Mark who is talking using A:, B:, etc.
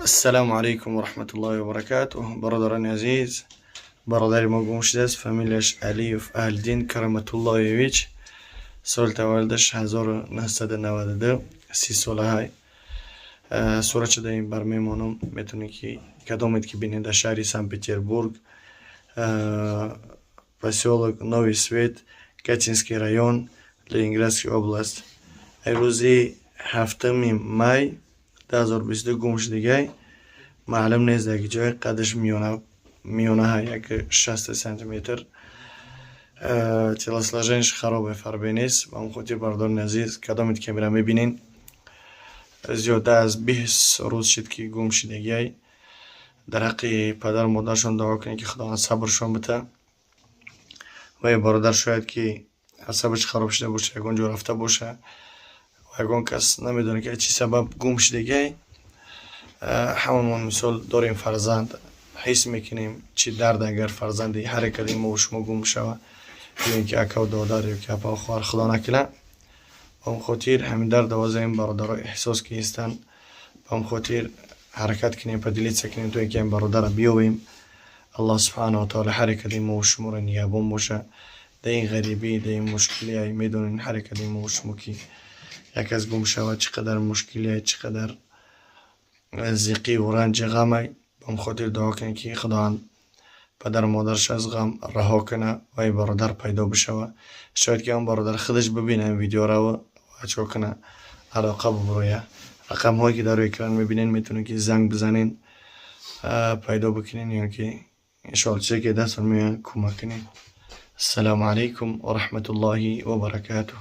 A: السلام عليكم ورحمة الله وبركاته. برادران عزيز، برادری ما گم شده است. فامیلش علی اهلدین کرامت الله ویچ، سال تولدش 1992، 30 ساله های. صورت شده این بر میمانم، میتونی که کدامید که بینید در شهری سن پتربورگ، поселок Новый Свет، Катинский район، Ленинградской область. روزی 7 می 2022 گم شدگی معلوم نیست در جای قدش میونه ها یک 60 سانتیمتر. телосложениеش خرابه، فربه نیست. با اون خاطر برادران عزیز، کدامید که میرم میبینین زیاده از 20 روز شد که گم شدگی. در حق پدر و مادرشان دعا کنین که خداوند صبرشان بده. و برادر شاید که حسابش خراب شده باشه، یگان جا رفته باشه و یگان کس نمیدونه که چی سبب گم شدگی. همون مثال داریم فرزند، حس میکنیم چی درد اگر فرزندی هر کدی ما و شما گم شوه، یا اینکه اکا و دادر یا که اپا و خوار خدا نکنه. با اون خاطر همین درد واسه این برادرها احساس که هستن. با اون خاطر حرکت کنیم، پدیلیت سکنیم تو اینکه این برادر را بیابیم. الله سبحانه و تعالی هر کدی ما و شما را نیابون باشه. در این غریبی، در این مشکلی های میدونین هر کدی ما و شما که یک از گم شوه چقدر مشکلی های، چقدر زیقی و رنج غمه. با اون خاطر دعا کنیم که خداوند پدر و مادرش از غم رها کنه و این برادر پیدا بشه. شاید که اون برادر خودش ببینه این ویدیو را و چو کنه علاقه ببرویه. رقم هایی که در اکران میبینین میتونین که زنگ بزنین پیدا بکنین، یا که انشاءالله چه که دستون میان کمک کنین. السلام علیکم و رحمت الله و برکاته.